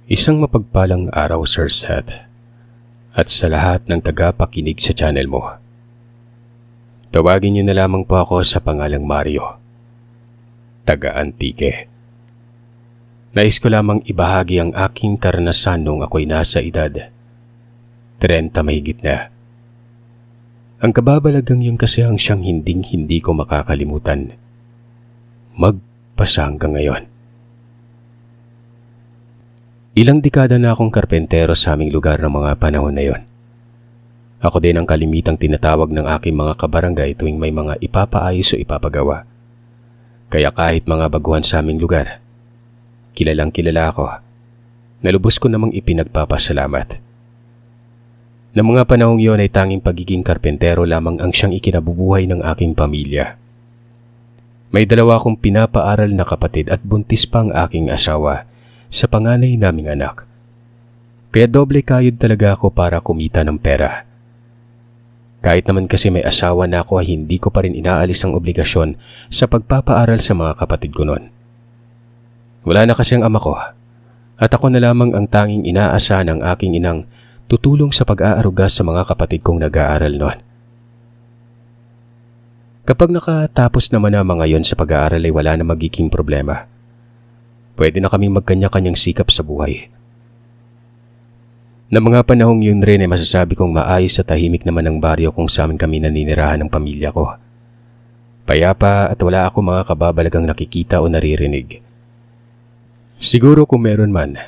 Isang mapagpalang araw, Sir Seth, at sa lahat ng tagapakinig sa channel mo. Tawagin niyo na lamang po ako sa pangalang Mario, taga-Antique. Nais ko lamang ibahagi ang aking karanasan noong ako'y nasa edad 30 mahigit na. Ang kababalagang yun kasi ang siyang hindi ko makakalimutan. Magpasa hanggang ngayon. Ilang dekada na akong karpentero sa aming lugar ng mga panahon na yon. Ako din ang kalimitang tinatawag ng aking mga kabarangay tuwing may mga ipapaayos o ipapagawa. Kaya kahit mga baguhan sa aming lugar, kilalang kilala ako. Nalubos ko namang ipinagpapasalamat. Na mga panahong yon ay tanging pagiging karpentero lamang ang siyang ikinabubuhay ng aking pamilya. May dalawa akong pinapaaral na kapatid at buntis pa ang aking asawa sa panganay naming anak. Kaya doble kayod talaga ako para kumita ng pera. Kahit naman kasi may asawa na ako ay hindi ko pa rin inaalis ang obligasyon sa pagpapaaral sa mga kapatid ko noon. Wala na kasi ang ama ko at ako na lamang ang tanging inaasahan ng aking inang tutulong sa pag-aaruga sa mga kapatid kong nag-aaral noon. Kapag nakatapos naman ang mga yon sa pag-aaral ay wala na magiging problema. Pwede na kaming magkanya-kanyang sikap sa buhay. Na mga panahong yun rin ay masasabi kong maayos sa tahimik naman ng baryo kung saan kami naninirahan ng pamilya ko. Payapa at wala ako mga kababalagang nakikita o naririnig. Siguro kung meron man,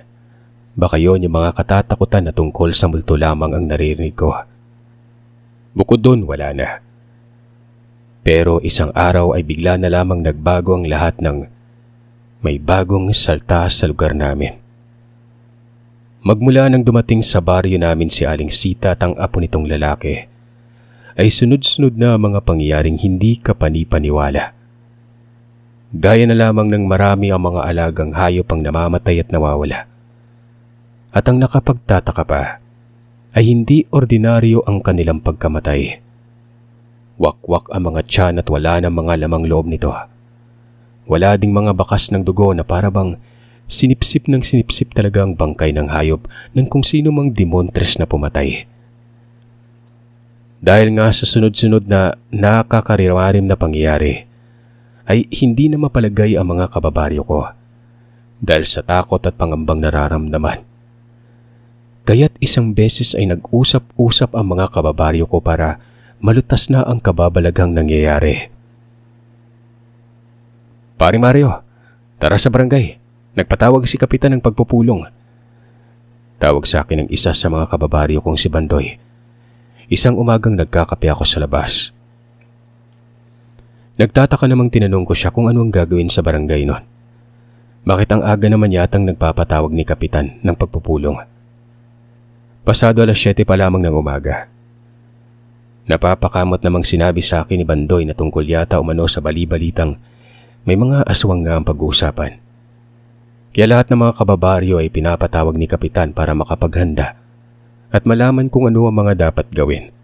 baka yun yung mga katatakutan na tungkol sa multo lamang ang naririnig ko. Bukod doon, wala na. Pero isang araw ay bigla na lamang nagbago ang lahat ng may bagong salta sa lugar namin. Magmula nang dumating sa baryo namin si Aling Sita at ang apo nitong lalaki, ay sunod-sunod na mga pangyayaring hindi kapanipaniwala. Gaya na lamang ng marami ang mga alagang hayop ang namamatay at nawawala. At ang nakapagtataka pa ay hindi ordinaryo ang kanilang pagkamatay. Wakwak ang mga tiyan at wala ng mga lamang loob nito. Wala ding mga bakas ng dugo na parabang sinipsip ng sinipsip talaga ang bangkay ng hayop ng kung sino mang demontres na pumatay. Dahil nga sa sunod-sunod na nakakariwarim na pangyayari, ay hindi na mapalagay ang mga kababaryo ko dahil sa takot at pangambang nararamdaman. Kaya't isang beses ay nag-usap-usap ang mga kababaryo ko para malutas na ang kababalaghang nangyayari. Pare Mario, tara sa barangay. Nagpatawag si Kapitan ng pagpupulong. Tawag sa akin ng isa sa mga kababaryo kong si Bandoy. Isang umagang nagkakape ako sa labas. Nagtataka namang tinanong ko siya kung ano ang gagawin sa barangay noon. Bakit ang aga naman yatang nagpapatawag ni Kapitan ng pagpupulong? Pasado 7:00 pa lamang ng umaga. Napapakamot namang sinabi sa akin ni Bandoy na tungkol yata umano sa bali-balitang may mga aswang nga ang pag-uusapan. Kaya lahat ng mga kababaryo ay pinapatawag ni Kapitan para makapaghanda at malaman kung ano ang mga dapat gawin.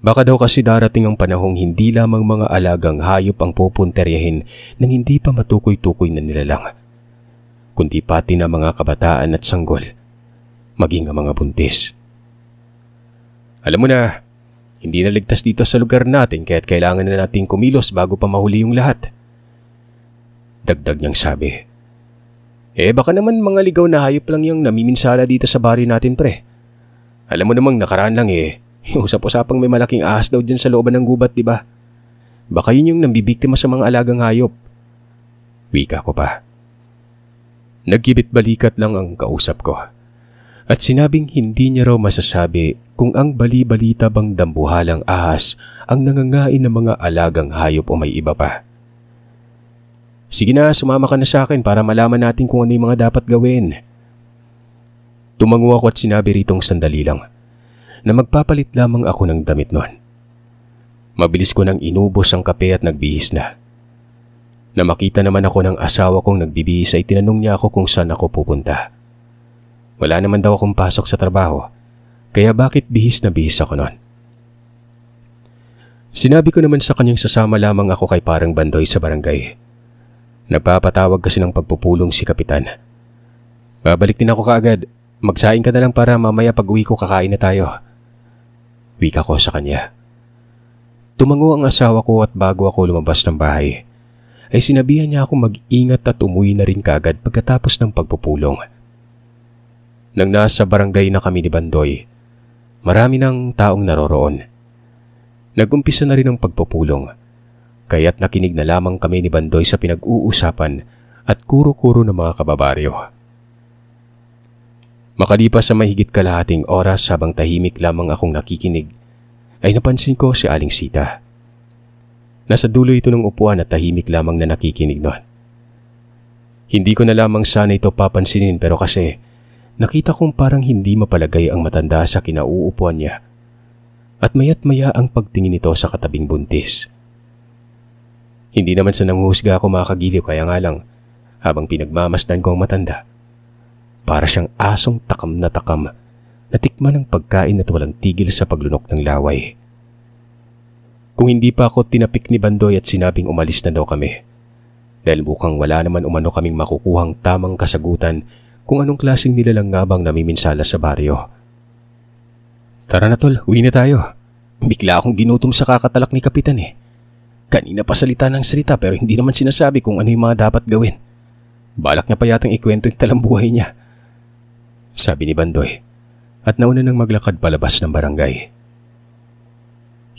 Baka daw kasi darating ang panahong hindi lamang mga alagang hayop ang pupunteryahin ng hindi pa matukoy-tukoy na nilalang, kundi pati na mga kabataan at sanggol, maging ang mga buntis. Alam mo na, hindi na ligtas dito sa lugar natin kaya't kailangan na nating kumilos bago pa mahuli yung lahat. Dagdag niyang sabi. Baka naman mga ligaw na hayop lang yung namiminsala dito sa baryo natin, pre. Alam mo namang nakaraan lang usap-usapang may malaking ahas daw dyan sa looban ng gubat, diba? Baka yun yung nambibiktima sa mga alagang hayop. Wika ko pa. Nagkibit balikat lang ang kausap ko. At sinabing hindi niya raw masasabi kung ang bali-balita bang dambuhalang ahas ang nangangain ng mga alagang hayop o may iba pa. Sige na, sumama ka na sa akin para malaman natin kung ano yung mga dapat gawin. Tumango ako at sinabi ritong sandali lang na magpapalit lamang ako ng damit noon. Mabilis ko nang inubos ang kape at nagbihis na. Na makita naman ako ng asawa kong nagbibihis ay tinanong niya ako kung saan ako pupunta. Wala naman daw akong pasok sa trabaho, kaya bakit bihis na bihis ako noon? Sinabi ko naman sa kanyang sasama lamang ako kay Parang Bandoy sa barangay. Nagpapatawag kasi ng pagpupulong si Kapitan. Babalik din ako kaagad. Magsaing ka na lang para mamaya pag uwi ko kakain na tayo. Wika ko sa kanya. Tumango ang asawa ko at bago ako lumabas ng bahay, ay sinabihan niya akong mag-ingat at umuwi na rin kaagad pagkatapos ng pagpupulong. Nang nasa barangay na kami ni Bandoy, marami ng taong naroroon. Nag-umpisa na rin ang pagpupulong, kaya't nakinig na lamang kami ni Bandoy sa pinag-uusapan at kuro-kuro ng mga kababaryo. Makalipas sa mahigit kalahating oras habang tahimik lamang akong nakikinig, ay napansin ko si Aling Sita. Nasa dulo ito ng upuan at tahimik lamang na nakikinig noon. Hindi ko na lamang sana ito papansinin pero kasi nakita kong parang hindi mapalagay ang matanda sa kinauupuan niya at maya't maya ang pagtingin nito sa katabing buntis. Hindi naman sa nanghusga ako makakagiliw kaya nga lang habang pinagmamasdan ko ang matanda, para siyang asong takam na natikman ng pagkain at walang tigil sa paglunok ng laway. Kung hindi pa ako tinapik ni Bandoy at sinabing umalis na daw kami, dahil mukhang wala naman umano kaming makukuhang tamang kasagutan kung anong klaseng nilalang nga bang namiminsala sa baryo. Tara na tol, uwi na tayo. Bigla akong ginutom sa kakatalak ni Kapitan eh. Kanina pa salita ng salita pero hindi naman sinasabi kung ano yung mga dapat gawin. Balak niya pa yatang ikwento yung talambuhay niya, sabi ni Bandoy at nauna nang maglakad palabas ng barangay.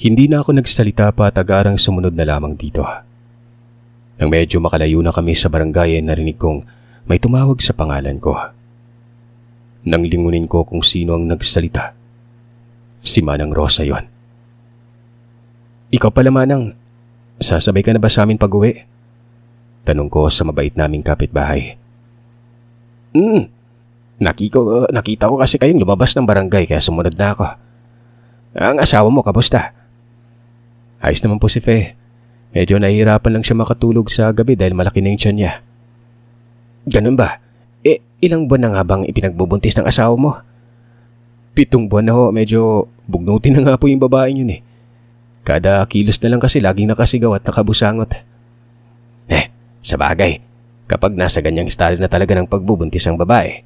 Hindi na ako nagsalita pa at agarang sumunod na lamang dito. Nang medyo makalayo na kami sa barangay ay narinig kong may tumawag sa pangalan ko. Nang lingunin ko kung sino ang nagsalita, si Manang Rosa yon. Ikaw pala Manang, sasabay ka na ba sa amin pag-uwi? Tanong ko sa mabait naming kapitbahay. Nakita ko kasi kayong lumabas ng barangay kaya sumunod na ako. Ang asawa mo, kamusta? Ayos naman po si Fe. Medyo nahihirapan lang siya makatulog sa gabi dahil malaki na yung tiyan niya. Ganun ba? Ilang buwan na nga bang ipinagbubuntis ng asawa mo? 7 buwan na ho, medyo bugnutin na nga po yung babaeng yun eh. Kada kilos na lang kasi laging nakasigaw at nakabusangot. Sa bagay, kapag nasa ganyang estado na talaga ng pagbubuntis ang babae,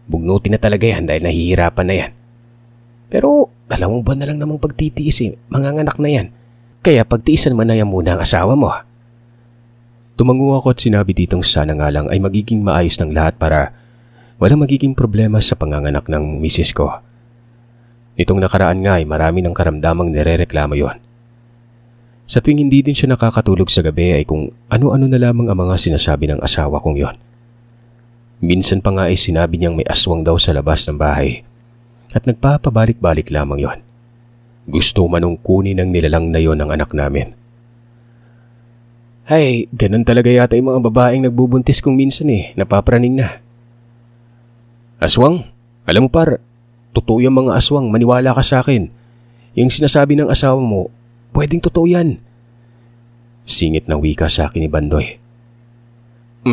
bugnutin na talaga yan dahil nahihirapan na yan. Pero 2 buwan na lang namang pagtitiis eh, manganganak na yan. Kaya pagtiisan mo na yan muna ang asawa mo. Tumango ako at sinabi ditong sana nga lang ay magiging maayos ng lahat para walang magiging problema sa panganganak ng misis ko. Nitong nakaraan nga ay marami ng karamdamang nirereklamo yon. Sa tuwing hindi din siya nakakatulog sa gabi ay kung ano-ano na lamang ang mga sinasabi ng asawa kong yon. Minsan pa nga ay sinabi niyang may aswang daw sa labas ng bahay at nagpapabalik-balik lamang yon. Gusto manong kunin ng nilalang na yon ng anak namin. Ay, ganun talaga yata yung mga babaeng nagbubuntis kung minsan eh, napapraning na. Aswang? Alam mo par, totoo yung mga aswang, maniwala ka sa akin. Yung sinasabi ng asawa mo, pwedeng totoo yan. Singit ng wika sa akin ni Bandoy.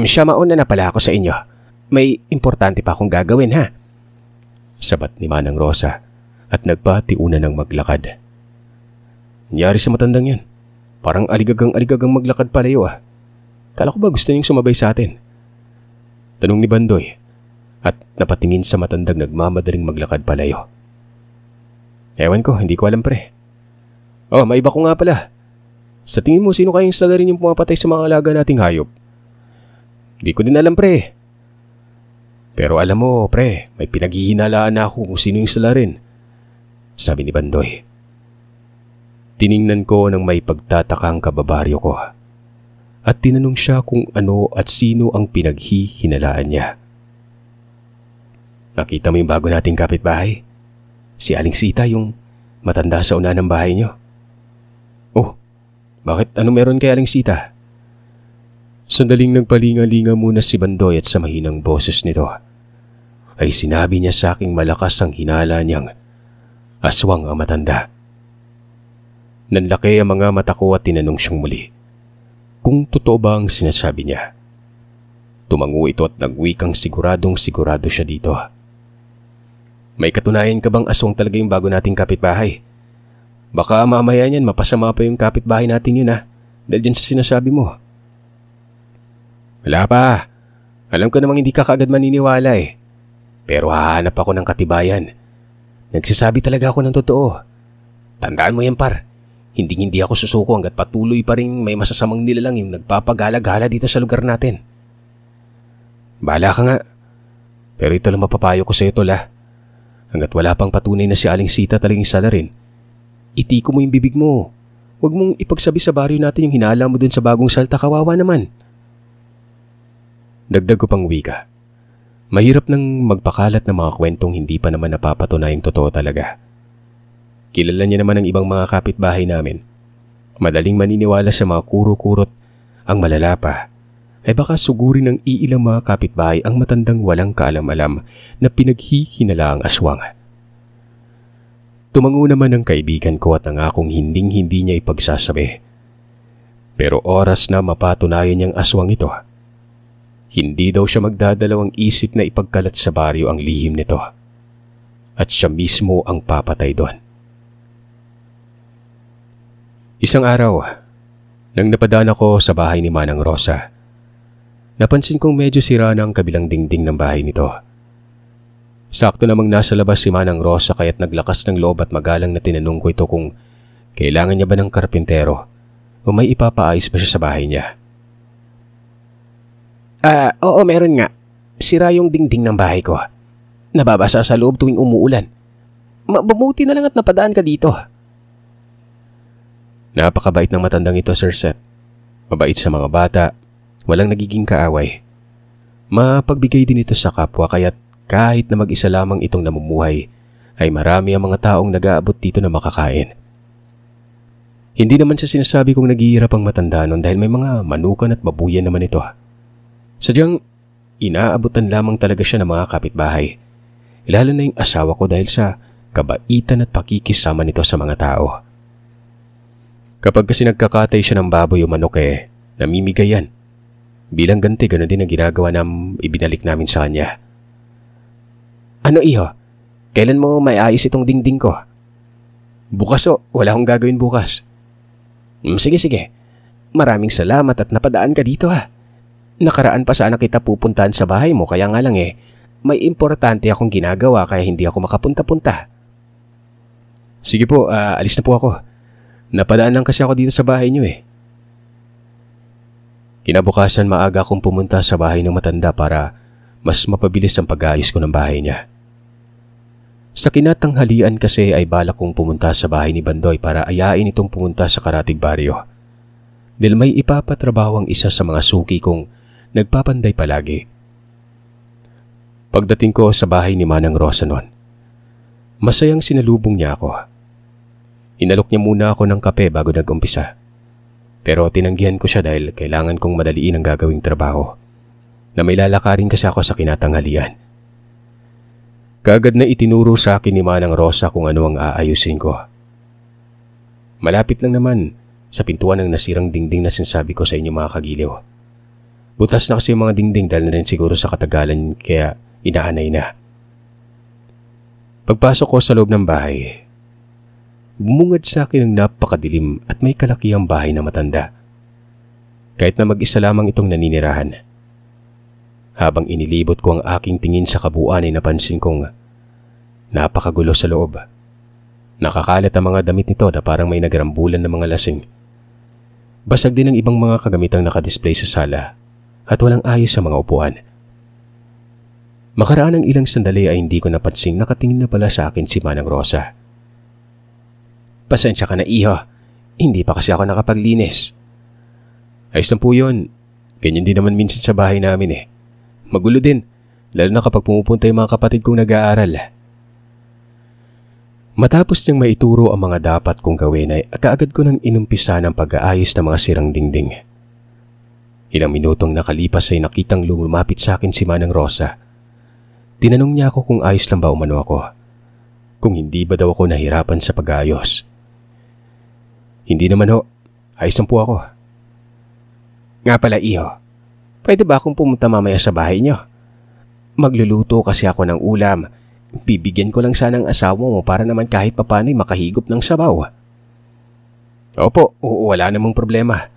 Siya mauna na pala ako sa inyo. May importante pa akong gagawin ha. Sabat ni Manang Rosa at nagpatiuna ng maglakad. Nangyari sa matandang yan. Parang aligagang maglakad palayo ah. Kala ko ba gusto niyong sumabay sa atin? Tanong ni Bandoy at napatingin sa matandang nagmamadaling maglakad palayo. Ewan ko, hindi ko alam pre. Oh, maiba ko nga pala. Sa tingin mo, sino kayong salarin yung pumapatay sa mga alaga nating hayop? Hindi ko din alam pre. Pero alam mo pre, may pinaghihinalaan na ako kung sino yung salarin, sabi ni Bandoy. Tiningnan ko ng may pagtatakang kababaryo ko at tinanong siya kung ano at sino ang pinaghihinalaan niya. Nakita mo yung bago nating kapitbahay? Si Aling Sita, yung matanda sa una ng bahay niyo. Oh, bakit? Ano meron kay Aling Sita? Sandaling nagpalinga-linga muna si Bandoy at sa mahinang boses nito ay sinabi niya sa aking malakas ang hinala niyang aswang ang matanda. Nanlaki ang mga mata ko at tinanong siyang muli kung totoo ba ang sinasabi niya. Tumango ito at nagwikang siguradong sigurado siya dito. May katunayan ka bang aswang talaga yung bago nating kapitbahay? Baka mamaya niyan mapasama pa yung kapitbahay natin yun ha, dahil dyan sa sinasabi mo. Wala pa. Alam ko namang hindi ka kaagad maniniwala eh. Pero hahanap ako ng katibayan. Nagsasabi talaga ako ng totoo. Tandaan mo yan, par. Hindi ako susuko hanggat patuloy pa rin may masasamang nilalang yung nagpapagala-gala dito sa lugar natin. Bahala ka nga. Pero ito lang mapapayo ko sa iyo, tol, ha. Hanggat wala pang patunay na si Aling Sita talagang sala rin, itiko mo yung bibig mo. Huwag mong ipagsabi sa baryo natin yung hinala mo dun sa bagong salta, kawawa naman. Dagdag ko pang wika. Mahirap nang magpakalat ng mga kwentong hindi pa naman napapatunayang totoo talaga. Kilala niya naman ang ibang mga kapitbahay namin. Madaling maniniwala sa mga kuro-kurot. Ang malala pa ay baka sugurin ng iilang mga kapitbahay ang matandang walang kaalam-alam na pinaghihinala ang aswang. Tumango naman ang kaibigan ko at nangakong hinding-hindi niya ipagsasabi. Pero oras na mapatunayan niyang aswang ito, hindi daw siya magdadalawang isip na ipagkalat sa baryo ang lihim nito. At siya mismo ang papatay doon. Isang araw, nang napadaan ako sa bahay ni Manang Rosa, napansin kong medyo sira na ang kabilang dingding ng bahay nito. Sakto namang nasa labas si Manang Rosa kaya't naglakas ng loob at magalang na tinanong ko ito kung kailangan niya ba ng karpintero o may ipapaayos ba siya sa bahay niya. Oo, meron nga. Sira yung dingding ng bahay ko. Nababasa sa loob tuwing umuulan. Mabuti na lang at napadaan ka dito. Napakabait ng matandang ito, Sir Seth. Mabait sa mga bata, walang nagiging kaaway. Mapagbigay din ito sa kapwa kaya't kahit na mag-isa lamang itong namumuhay, ay marami ang mga taong nag-aabot dito na makakain. Hindi naman sa sinasabi kong naghihirap ang matanda nun dahil may mga manukan at babuyan naman ito. Sadyang inaabutan lamang talaga siya ng mga kapitbahay. Lalo na yung asawa ko dahil sa kabaitan at pakikisama nito sa mga tao. Kapag kasi nagkakatay siya ng baboy o manok namimigay yan. Bilang ganti, ganoon din ang ginagawa ibinalik namin sa kanya. Ano iho? Kailan mo may ayos itong dingding ko? Bukas wala akong gagawin bukas. Sige. Maraming salamat at napadaan ka dito ha. Nakaraan pa sana kita pupuntahan sa bahay mo kaya nga lang may importante akong ginagawa kaya hindi ako makapunta-punta. Sige po, alis na po ako. Napadaan lang kasi ako dito sa bahay niyo Kinabukasan maaga akong pumunta sa bahay ng matanda para mas mapabilis ang pag-aayos ko ng bahay niya. Sa kinatanghalian kasi ay balak kong pumunta sa bahay ni Bandoy para ayain itong pumunta sa Karatig Baryo. Dahil may ipapatrabaho ang isa sa mga suki kong nagpapanday palagi. Pagdating ko sa bahay ni Manang Rosa noon, masayang sinalubong niya ako. Inalok niya muna ako ng kape bago nag-umpisa. Pero tinanggihan ko siya dahil kailangan kong madaliin ang gagawing trabaho na may lalakarin kasi ako sa kinatanghalian. Kaagad na itinuro sa akin ni Manang Rosa kung ano ang aayusin ko. Malapit lang naman sa pintuan ng nasirang dingding na sinasabi ko sa inyo mga kagiliw. Butas na kasi yung mga dingding dahil na rin siguro sa katagalan kaya inaanay na. Pagpasok ko sa loob ng bahay, bumungad sa akin ang napakadilim at may kalakihang bahay na matanda. Kahit na mag-isa lamang itong naninirahan. Habang inilibot ko ang aking tingin sa kabuuan ay napansin kong napakagulo sa loob. Nakakalat ang mga damit nito na parang may nagrambulan ng mga lasing. Basag din ang ibang mga kagamitang nakadisplay sa sala at walang ayos sa mga upuan. Makaraan ng ilang sandali ay hindi ko napansing nakatingin na pala sa akin si Manang Rosa. Pasensya ka na iho, hindi pa kasi ako nakapaglinis. Ayos lang po yun, ganyan din naman minsan sa bahay namin Magulo din, lalo na kapag pumupunta yung mga kapatid kong nag-aaral. Matapos niyang maituro ang mga dapat kong gawin ay kaagad ko nang inumpisa ng pag-aayos ng mga sirang dingding. Ilang minutong nakalipas ay nakitang lumapit sa akin si Manang Rosa. Tinanong niya ako kung ayos lang ba umano ako. Kung hindi ba daw ako nahirapan sa pag-aayos. Hindi naman ayos lang po ako. Nga pala iho, pwede ba akong pumunta mamaya sa bahay niyo? Magluluto kasi ako ng ulam. Bibigyan ko lang sana ang asawa mo para naman kahit papanay makahigop ng sabaw. Opo, wala namang problema.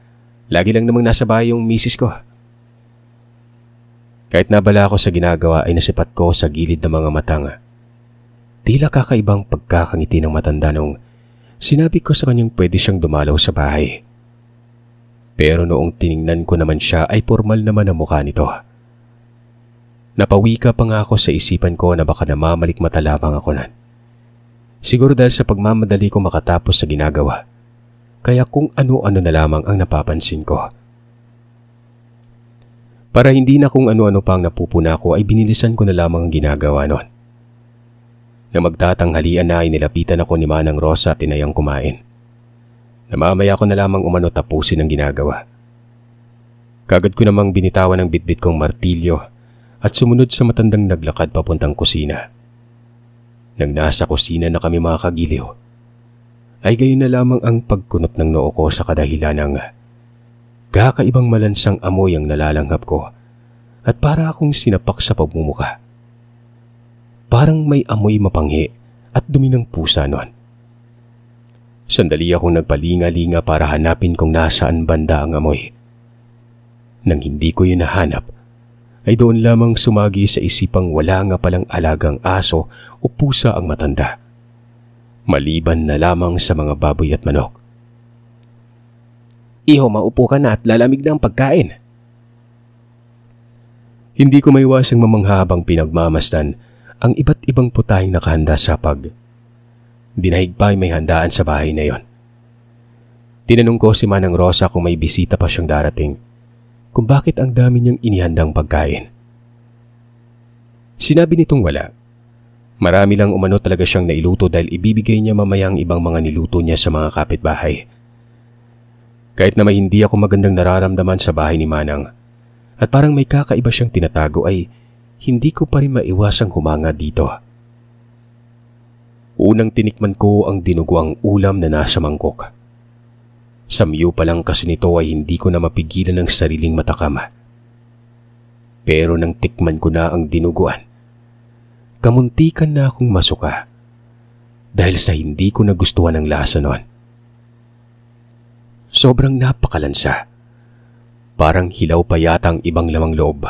Lagi lang namang nasa bahay yung misis ko. Kahit nabala ako sa ginagawa ay nasipat ko sa gilid ng mga matang. Tila kakaibang pagkakangiti ng matanda nung sinabi ko sa kanyang pwede siyang dumalaw sa bahay. Pero noong tiningnan ko naman siya ay formal naman ang mukha nito. Napawika pa nga ako sa isipan ko na baka namamalikmata lamang ako nan. Siguro dahil sa pagmamadali ko makatapos sa ginagawa. Kaya kung ano-ano na lamang ang napapansin ko. Para hindi na kung ano-ano pang napupuna ko ay binilisan ko na lamang ang ginagawa noon. Na magtatanghalian na ay nilapitan ako ni Manang Rosa at tinayang kumain. Namamaya ko na lamang umano tapusin ang ginagawa. Kagad ko namang binitawan ang bitbit kong martilyo at sumunod sa matandang naglakad papuntang kusina. Nang nasa kusina na kami mga kagiliw, ay gayon na lamang ang pagkunot ng noo ko sa kadahilan ng kakaibang malansang amoy ang nalalanghap ko at para akong sinapak sa pagmumuka. Parang may amoy mapanghi at dumi ng pusa noon. Sandali akong nagpalinga-linga para hanapin kung nasaan banda ang amoy. Nang hindi ko yun nahanap, ay doon lamang sumagi sa isipang wala nga palang alagang aso o pusa ang matanda. Maliban na lamang sa mga baboy at manok. Iho, maupo ka na at lalamig na ang pagkain. Hindi ko maiwasang mamangha habang pinagmamasdan ang iba't ibang putahing nakahanda sa pag. Dinahig pa ay may handaan sa bahay na yon. Tinanong ko si Manang Rosa kung may bisita pa siyang darating, kung bakit ang dami niyang inihandang pagkain. Sinabi nitong wala. Marami lang umano talaga siyang nailuto dahil ibibigay niya mamaya ang ibang mga niluto niya sa mga kapitbahay. Kahit na may hindi ako magandang nararamdaman sa bahay ni Manang at parang may kakaiba siyang tinatago ay hindi ko pa rin maiwasang humanga dito. Unang tinikman ko ang dinuguang ulam na nasa mangkok. Samyo pa lang kasi nito ay hindi ko na mapigilan ng sariling matakam. Pero nang tikman ko na ang dinuguan, kamuntikan na akong masuka dahil sa hindi ko nagustuhan ang lasa noon. Sobrang napakalansa. Parang hilaw pa yata ang ibang lamang loob.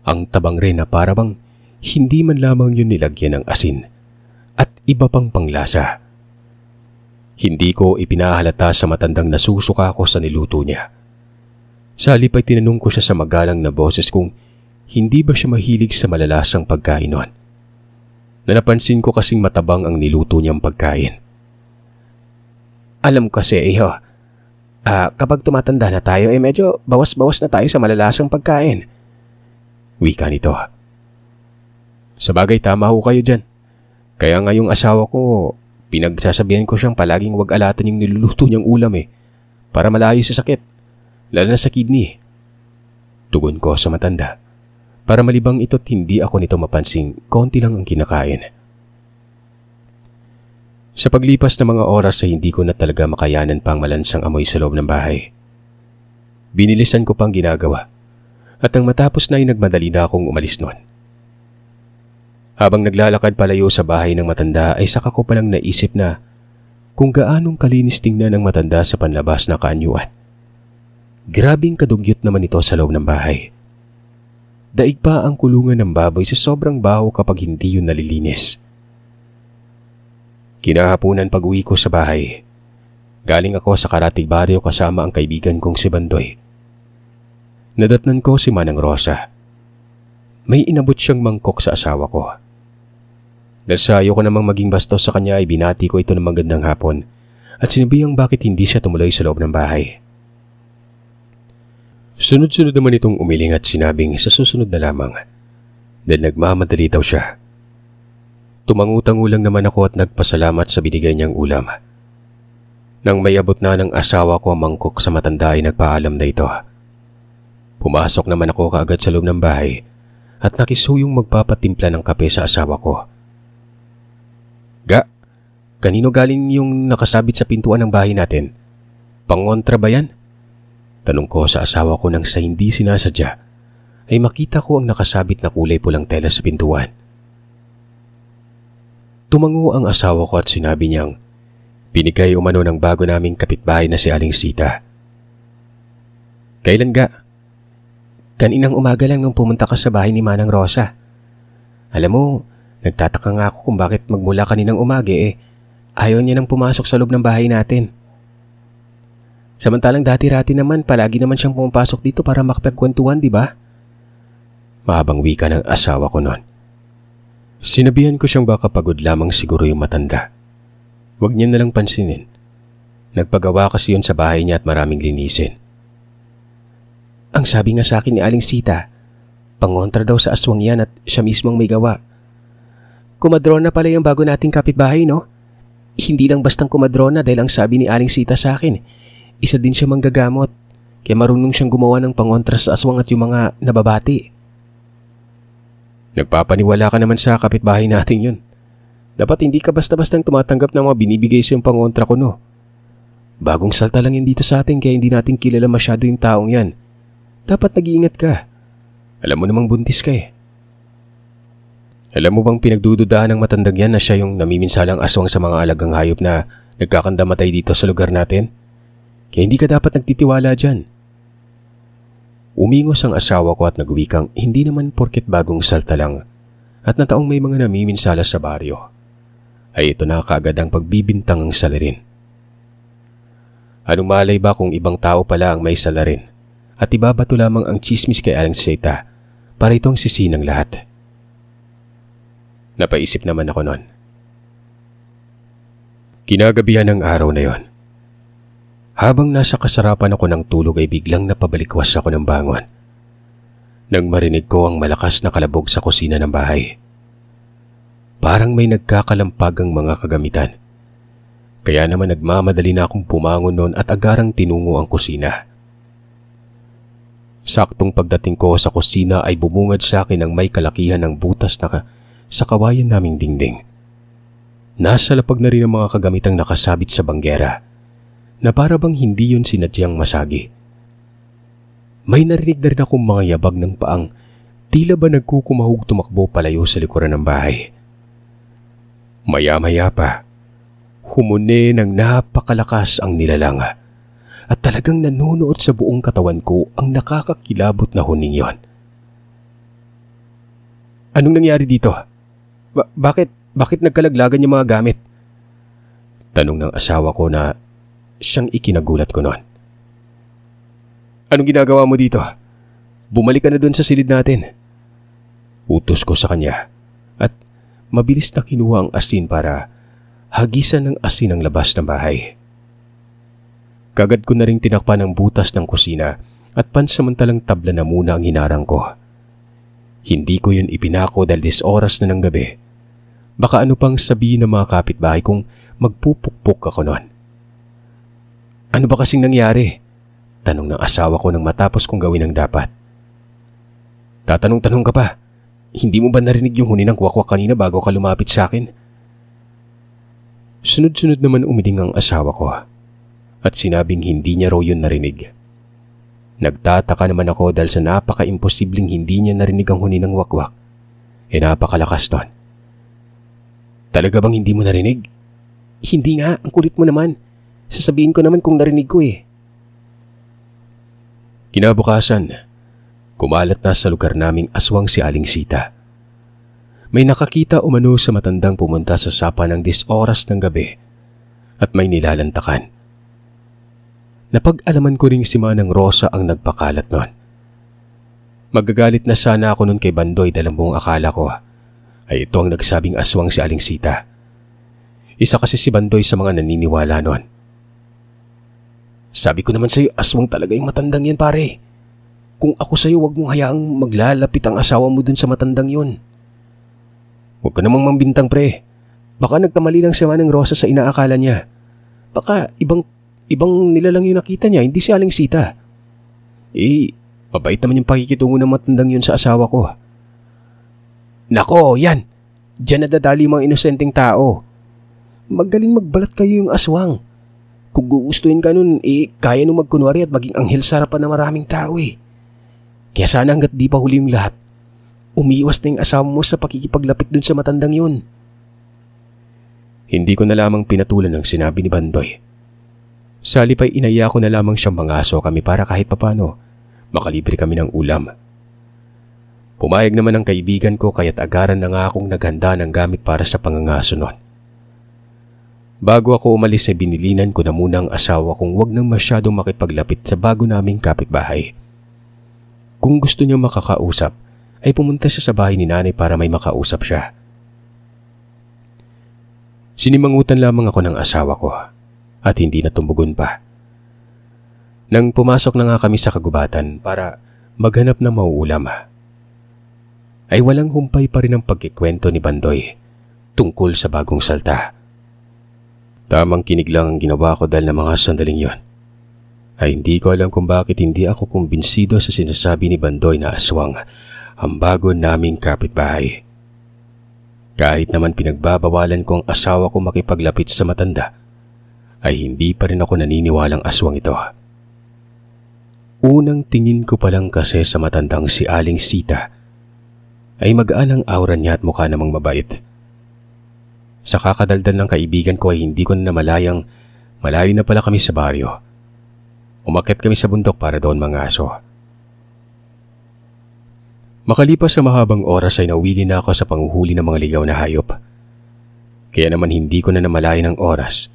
Ang tabang rin na parabang hindi man lamang yun nilagyan ng asin at iba pang panglasa. Hindi ko ipinahalata sa matandang nasusuka ako sa niluto niya. Sa halip ay tinanong ko siya sa magalang na boses kung hindi ba siya mahilig sa malalasang pagkain noon. Napansin ko kasing matabang ang niluto niyang pagkain. Alam ko kasi, iho, kapag tumatanda na tayo ay medyo bawas-bawas na tayo sa malalasang pagkain. Wika nito. Sabagay, tama ho kayo dyan. Kaya nga yung asawa ko, pinagsasabihan ko siyang palaging wag alatan yung niluluto niyang ulam para malayo sa sakit, lalo na sa kidney. Tugon ko sa matanda, para malibang ito't hindi ako nito mapansing konti lang ang kinakain. Sa paglipas ng mga oras ay hindi ko na talaga makayanan pang malansang amoy sa loob ng bahay. Binilisan ko pang ginagawa at nang matapos na ay nagmadali na akong umalis noon. Habang naglalakad palayo sa bahay ng matanda ay saka ko palang naisip na kung gaanong kalinis tingnan ng matanda sa panlabas na kaanyuan. Grabing kadugyot naman ito sa loob ng bahay. Daig pa ang kulungan ng baboy sa sobrang baho kapag hindi yun nalilinis. Kinahapunan pag-uwi ko sa bahay. Galing ako sa Karatig Barrio kasama ang kaibigan kong si Bandoy. Nadatnan ko si Manang Rosa. May inabot siyang mangkok sa asawa ko. Dahil sa ayoko namang maging bastos sa kanya ay binati ko ito ng magandang hapon at sinabihang bakit hindi siya tumuloy sa loob ng bahay. Sunod-sunod naman itong umiling at sinabing sa susunod na lamang dahil nagmamadali daw siya. Tumangutango lang naman ako at nagpasalamat sa binigay niyang ulam. Nang may abot na ng asawa ko ang mangkok sa matanda ay nagpaalam na ito. Pumasok naman ako kaagad sa loob ng bahay at nakisuyong magpapatimpla ng kape sa asawa ko. Ga, kanino galing yung nakasabit sa pintuan ng bahay natin? Pangontra ba yan? Tanong ko sa asawa ko nang sa hindi sinasadya ay makita ko ang nakasabit na kulay pulang tela sa pintuan. Tumango ang asawa ko at sinabi niyang binigay umano ng bago naming kapitbahay na si Aling Sita. Kailan ga? Kaninang umaga lang nung pumunta ka sa bahay ni Manang Rosa. Alam mo, nagtataka nga ako kung bakit magmula kaninang umaga ayaw niya nang pumasok sa loob ng bahay natin. Samantalang dati-rati naman palagi naman siyang pumapasok dito para makipagkwentuhan, di ba? Mahabang wika ng asawa ko noon. Sinabihan ko siyang baka pagod lamang siguro yung matanda. Huwag niya nalang pansinin. Nagpagawa kasi yun sa bahay niya at maraming linisin. Ang sabi nga sa akin ni Aling Sita, pangontra daw sa aswang yan at siya mismo ang may gawa. Kumadrona pala yung bago nating kapitbahay, no? Hindi lang bastang kumadrona dahil ang sabi ni Aling Sita sa akin, isa din siya manggagamot, kaya marunong siyang gumawa ng pangontra sa aswang at yung mga nababati. Nagpapaniwala ka naman sa kapitbahay natin yun. Dapat hindi ka basta-bastang tumatanggap ng mga binibigay sa yung pangontra ko, no? Bagong salta lang yan dito sa atin kaya hindi natin kilala masyado yung taong yan. Dapat nag-iingat ka. Alam mo namang buntis ka eh. Alam mo bang pinagdududahan ng matandang yan na siya yung namiminsalang aswang sa mga alagang hayop na nagkakandamatay dito sa lugar natin? Kaya hindi ka dapat nagtitiwala dyan. Umingos ang asawa ko at nagwikang hindi naman porket bagong salta lang at nataong may mga namiminsala sa baryo ay ito na kaagad ang pagbibintang ang salarin. Anong malay ba kung ibang tao pala ang may salarin at ibabato lamang ang chismis kay Aling Sita para itong sisinang lahat. Napaisip naman ako noon. Kinagabihan ng araw na yon. Habang nasa kasarapan ako ng tulog ay biglang napabalikwas ako ng bangon. Nang marinig ko ang malakas na kalabog sa kusina ng bahay. Parang may nagkakalampag ang mga kagamitan. Kaya naman nagmamadali na akong pumangon noon at agarang tinungo ang kusina. Saktong pagdating ko sa kusina ay bumungad sa akin ang may kalakihan ng butas na sa kawayan naming dingding. Nasa lapag na rin ang mga kagamitang nakasabit sa banggera na para bang hindi yun sinadyang masagi. May narinig na rin akong mga yabag ng paang tila ba nagkukumahog tumakbo palayo sa likuran ng bahay. Maya-maya pa, humune ng napakalakas ang nilalang at talagang nanunuot sa buong katawan ko ang nakakakilabot na huning yon. Anong nangyari dito? Bakit nagkalaglagan yung mga gamit? Tanong ng asawa ko na siyang ikinagulat ko noon. Anong ginagawa mo dito? Bumalik ka na dun sa silid natin. Utos ko sa kanya at mabilis na kinuha ang asin para hagisan ng asin ang labas ng bahay. Kagad ko na ring tinakpan ang butas ng kusina at pansamantalang tabla na muna ang hinarang ko. Hindi ko yun ipinako dahil 10 oras na ng gabi. Baka ano pang sabihin ng mga kapitbahay kung magpupukpok ako noon. Ano ba kasing nangyari? Tanong ng asawa ko nang matapos kong gawin ang dapat. Tatanong-tanong ka pa. Hindi mo ba narinig yung huni ng kwakwak kanina bago ka lumapit sa akin? Sunod-sunod naman umiding ang asawa ko at sinabing hindi niya raw yun narinig. Nagtataka naman ako dahil sa napaka-imposibleng hindi niya narinig ang huni ng wakwak. Napakalakas nun. Talaga bang hindi mo narinig? Hindi nga, ang kulit mo naman. Sasabihin ko naman kung narinig ko eh. Kinabukasan, kumalat na sa lugar naming aswang si Aling Sita. May nakakita umano sa matandang pumunta sa sapa ng 10 oras ng gabi at may nilalantakan. Napag-alaman ko ring si Manang Rosa ang nagpakalat nun. Magagalit na sana ako nun kay Bandoy dahil buong akala ko ay ito ang nagsabing aswang si Aling Sita. Isa kasi si Bandoy sa mga naniniwala nun. Sabi ko naman sa'yo, aswang talaga yung matandang yan pare. Kung ako sa'yo, wag mong hayaang maglalapit ang asawa mo dun sa matandang yun. Huwag ka namang mambintang pre. Baka nagkamali lang si Manang Rosa sa inaakala niya. Baka ibang nilalang yung nakita niya, hindi si Aling Sita. Mabait naman yung pakikitungo ng matandang yun sa asawa ko. Nako, yan. Diyan nadadali mga inosenteng tao. Magaling magbalat kayo yung aswang. Kung gugustuhin ka nun, kaya nung magkunwari at maging anghel sa harapan ng maraming tao eh. Kaya sana hanggat di pa huli yung lahat, umiwas na yung asawa mo sa pakikipaglapit dun sa matandang yun. Hindi ko na lamang pinatulan ang sinabi ni Bandoy. Sa halip ay inaya ko na lamang siyang mangaso kami para kahit papano makalibre kami ng ulam Pumayag naman ang kaibigan ko kaya't agaran na nga akong naghanda ng gamit para sa pangangaso nun. Bago ako umalis ay binilinan ko na muna ang asawa kong wag nang masyadong makipaglapit sa bago naming kapitbahay. Kung gusto niya makakausap ay pumunta siya sa bahay ni nanay para may makausap siya. Sinimangutan lamang ako ng asawa ko at hindi na tumugon pa. Nang pumasok na nga kami sa kagubatan para maghanap ng mauulam, ay walang humpay pa rin ang pagkikwento ni Bandoy tungkol sa bagong salta. Tamang kinig lang ang ginawa ko dahil ng mga sandaling yon. Ay hindi ko alam kung bakit hindi ako kumbinsido sa sinasabi ni Bandoy na aswang ang bago naming kapitbahay. Kahit naman pinagbabawalan ko ang asawa ko makipaglapit sa matanda, ay hindi pa rin ako naniniwalang aswang ito. Unang tingin ko pa lang kasi sa matandang si Aling Sita, ay magaan ang aura niya at mukha namang mabait. Sa kakadaldal ng kaibigan ko ay hindi ko na namalayang malayo na pala kami sa baryo. Umakyat kami sa bundok para doon mangaso. Makalipas sa mahabang oras ay nawili na ako sa panghuhuli ng mga ligaw na hayop. Kaya naman hindi ko na namalayan ang oras.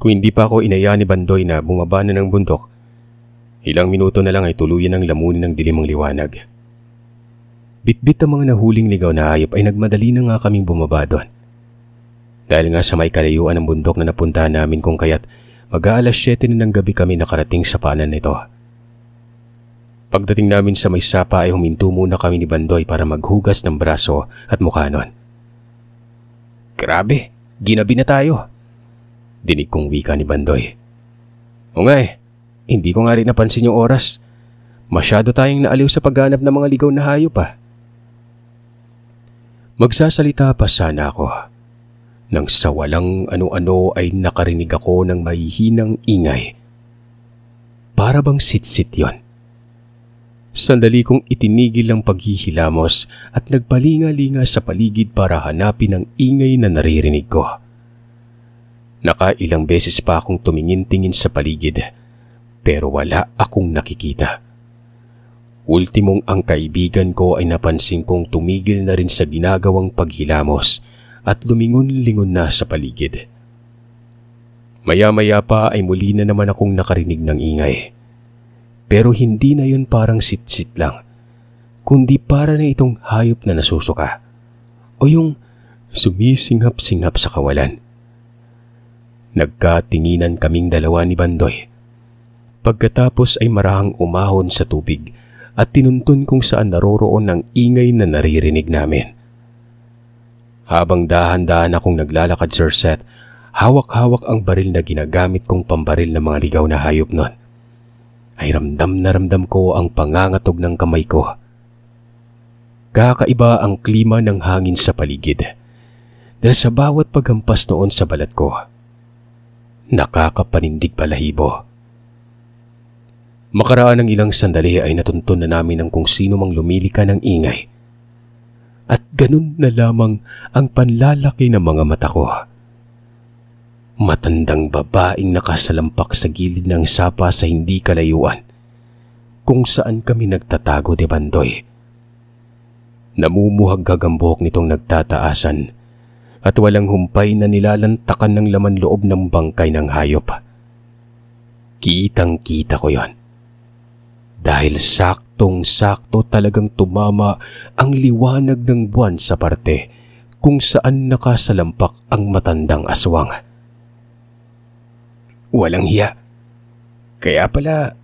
Kung hindi pa ako inaya ni Bandoy na bumaba na ng bundok, ilang minuto na lang ay tuluyan ng lamunin ng dilimang liwanag. Bitbit ang mga nahuling ligaw na hayop ay nagmadali na nga kaming bumaba doon. Dahil nga sa may kalayuan ng bundok na napuntahan namin kung kaya't mag-aalas 7 na ng gabi kami nakarating sa paanan nito. Pagdating namin sa may sapa ay huminto muna kami ni Bandoy para maghugas ng braso at mukha nun. Grabe, ginabi na tayo. Dinig kong wika ni Bandoy. O nga hindi ko nga rin napansin yung oras. Masyado tayong naaliw sa pagganap ng mga ligaw na hayop pa. Magsasalita pa sana ako. Nang sa walang ano-ano ay nakarinig ako ng mahihinang ingay. Para bang sitsit yon. Sandali kong itinigil ang paghihilamos at nagpalinga-linga sa paligid para hanapin ang ingay na naririnig ko. Nakailang beses pa akong tumingin-tingin sa paligid pero wala akong nakikita. Ultimong ang kaibigan ko ay napansin kong tumigil na rin sa ginagawang paghilamos at lumingon-lingon na sa paligid. Maya-maya pa ay muli na naman akong nakarinig ng ingay. Pero hindi na yun parang sit-sit lang, kundi para na itong hayop na nasusuka o yung sumisingap-singap sa kawalan. Nagkatinginan kaming dalawa ni Bandoy. Pagkatapos ay marahang umahon sa tubig at tinuntun kung saan naroroon ang ingay na naririnig namin. Habang dahan-dahan akong naglalakad, Sir Seth, hawak-hawak ang baril na ginagamit kong pambaril ng mga ligaw na hayop nun. Ay ramdam na ramdam ko ang pangangatog ng kamay ko. Kakaiba ang klima ng hangin sa paligid. Dahil sa bawat paghampas noon sa balat ko, nakakapanindig balahibo. Makaraan ng ilang sandali ay natuntun na namin ang kung sino mang lumilika ng ingay. At ganun na lamang ang panlalaki ng mga mata ko. Matandang babaeng nakasalampak sa gilid ng sapa sa hindi kalayuan kung saan kami nagtatago ni Bandoy. Namumuhaghag ang buhok nitong nagtataasan at walang humpay na nilalantakan ng laman loob ng bangkay ng hayop. Kitang-kita ko yon. Dahil saktong-sakto talagang tumama ang liwanag ng buwan sa parte kung saan nakasalampak ang matandang aswang. Walang hiya. Kaya pala,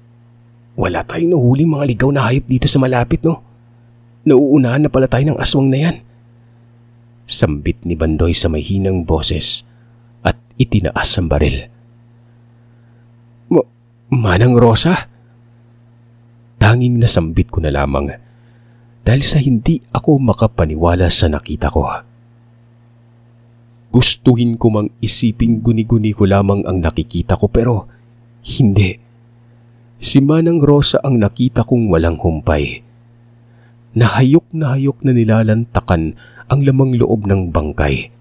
wala tayong nahuling mga ligaw na hayop dito sa malapit, no? Nauunahan na pala tayo ng aswang na yan. Sambit ni Bandoy sa mahinang boses at itinaas ang baril. Manang Rosa? Tanging nasambit ko na lamang dahil sa hindi ako makapaniwala sa nakita ko. Gustuhin ko mang isiping guni-guni ko lamang ang nakikita ko pero hindi. Si Manang Rosa ang nakita kong walang humpay. Nahayok na nilalantakan ang lamang loob ng bangkay.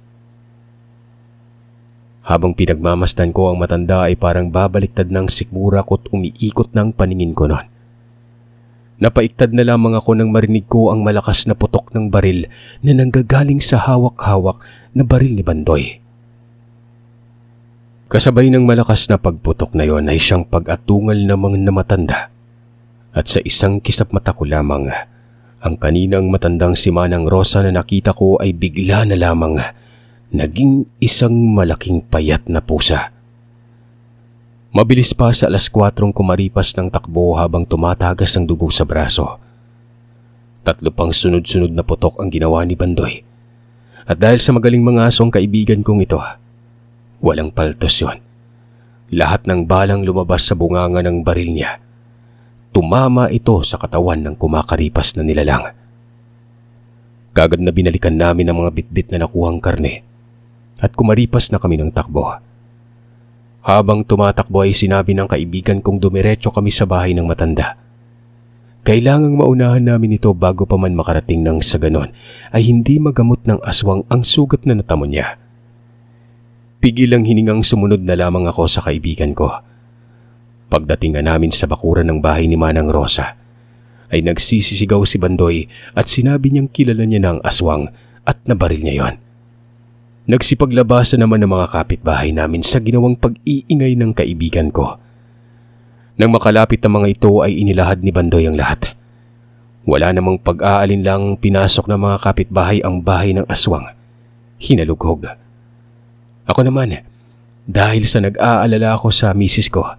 Habang pinagmamasdan ko ang matanda ay parang babaliktad ng sikmura ko't umiikot ng paningin ko noon. Napaiktad na lamang ako nang marinig ko ang malakas na putok ng baril na nanggagaling sa hawak-hawak na baril ni Bandoy. Kasabay ng malakas na pagputok na yon ay siyang pag-atungal namang na matanda. At sa isang kisap mata ko lamang, ang kaninang matandang si Manang Rosa na nakita ko ay bigla na lamang naging isang malaking payat na pusa. Mabilis pa sa 4:00 kumaripas ng takbo habang tumatagas ang dugo sa braso. 3 pang sunod-sunod na putok ang ginawa ni Bandoy. At dahil sa magaling mga asong kaibigan kong ito, walang paltos yon. Lahat ng balang lumabas sa bunganga ng baril niya. Tumama ito sa katawan ng kumakaripas na nilalang. Kagad na binalikan namin ang mga bitbit na nakuhang karne at kumaripas na kami ng takbo. Habang tumatakbo ay sinabi ng kaibigan kong dumiretso kami sa bahay ng matanda. Kailangang maunahan namin ito bago pa man makarating ng sa ganon ay hindi magamot ng aswang ang sugat na natamo niya. Pigil ang hiningang sumunod na lamang ako sa kaibigan ko. Pagdating nga namin sa bakuran ng bahay ni Manang Rosa, ay nagsisisigaw si Bandoy at sinabi niyang kilala niya na ang aswang at nabaril niya yon. Nagsipaglabasan naman ng mga kapitbahay namin sa ginawang pag-iingay ng kaibigan ko. Nang makalapit ang mga ito ay inilahad ni Bandoy ang lahat. Wala namang pag-aalinlang pinasok ng mga kapitbahay ang bahay ng aswang. Hinalughog. Ako naman, dahil sa nag-aalala ako sa misis ko,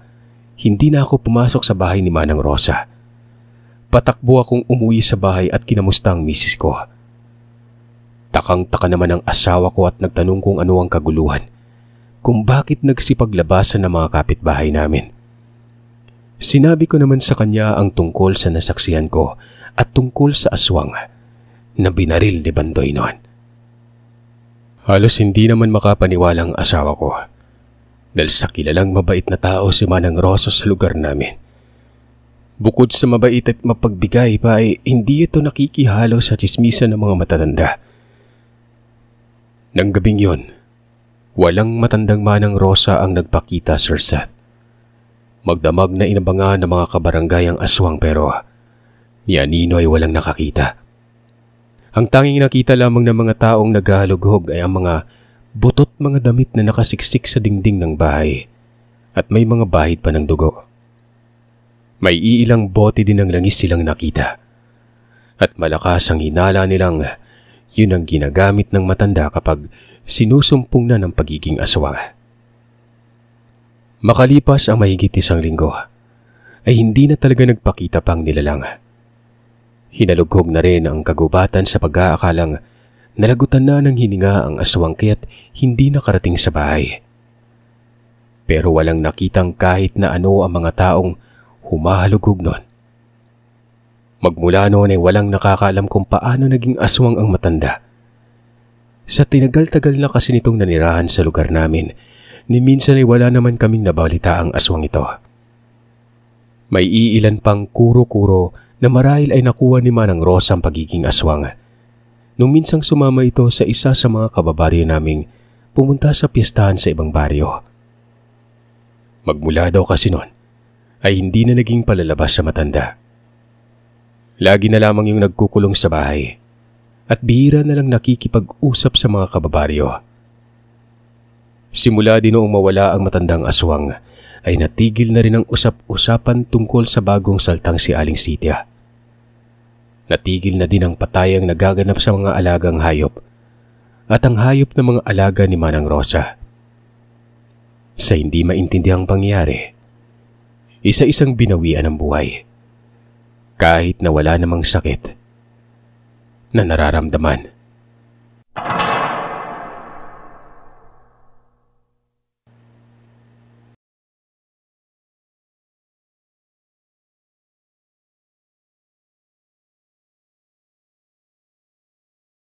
hindi na ako pumasok sa bahay ni Manang Rosa. Patakbo akong umuwi sa bahay at kinamusta ang misis ko. Takang-taka naman ang asawa ko at nagtanong kung ano ang kaguluhan, kung bakit nagsipaglabasan ng mga kapitbahay namin. Sinabi ko naman sa kanya ang tungkol sa nasaksihan ko at tungkol sa aswang na binaril ni Bandoy noon. Halos hindi naman makapaniwala ang asawa ko dahil sa kilalang mabait na tao si Manang Rosa sa lugar namin. Bukod sa mabait at mapagbigay pa ay hindi ito nakikihalo sa tsismisan ng mga matatanda. Nang gabing yon, walang matandang Manang Rosa ang nagpakita, Sir Seth. Magdamag na inabangan ng mga kabarangay ang aswang pero ni Anino ay walang nakakita. Ang tanging nakita lamang ng mga taong naghahalughog ay ang mga butot mga damit na nakasiksik sa dingding ng bahay at may mga bahid pa ng dugo. May iilang bote din ng langis silang nakita at malakas ang hinala nilang yun ang ginagamit ng matanda kapag sinusumpong na ng pagiging aswang. Makalipas ang mahigit 1 linggo, ay hindi na talaga nagpakita pang nilalang. Hinalughog na rin ang kagubatan sa pag-aakalang nalagutan na ng hininga ang aswang kaya't hindi nakarating sa bahay. Pero walang nakitang kahit na ano ang mga taong humahalughog noon. Magmula noon ay walang nakakaalam kung paano naging aswang ang matanda. Sa tinagal-tagal na kasi nitong nanirahan sa lugar namin, ni minsan ay wala naman kaming nabalita ang aswang ito. May iilan pang kuro-kuro na marahil ay nakuha ni Manang Rosa ang pagiging aswang. Nung minsang sumama ito sa isa sa mga kababaryo naming pumunta sa piyestahan sa ibang baryo. Magmula daw kasi noon, ay hindi na naging palalabas sa matanda. Lagi na lamang yung nagkukulong sa bahay at bihira na lang nakikipag-usap sa mga kababaryo. Simula din noong mawala ang matandang aswang ay natigil na rin ang usap-usapan tungkol sa bagong saltang si Aling Sitya. Natigil na din ang patayang nagaganap sa mga alagang hayop at ang hayop ng mga alaga ni Manang Rosa. Sa hindi maintindihang pangyayari, isa-isang binawian ng buhay. Kahit na wala namang sakit na nararamdaman.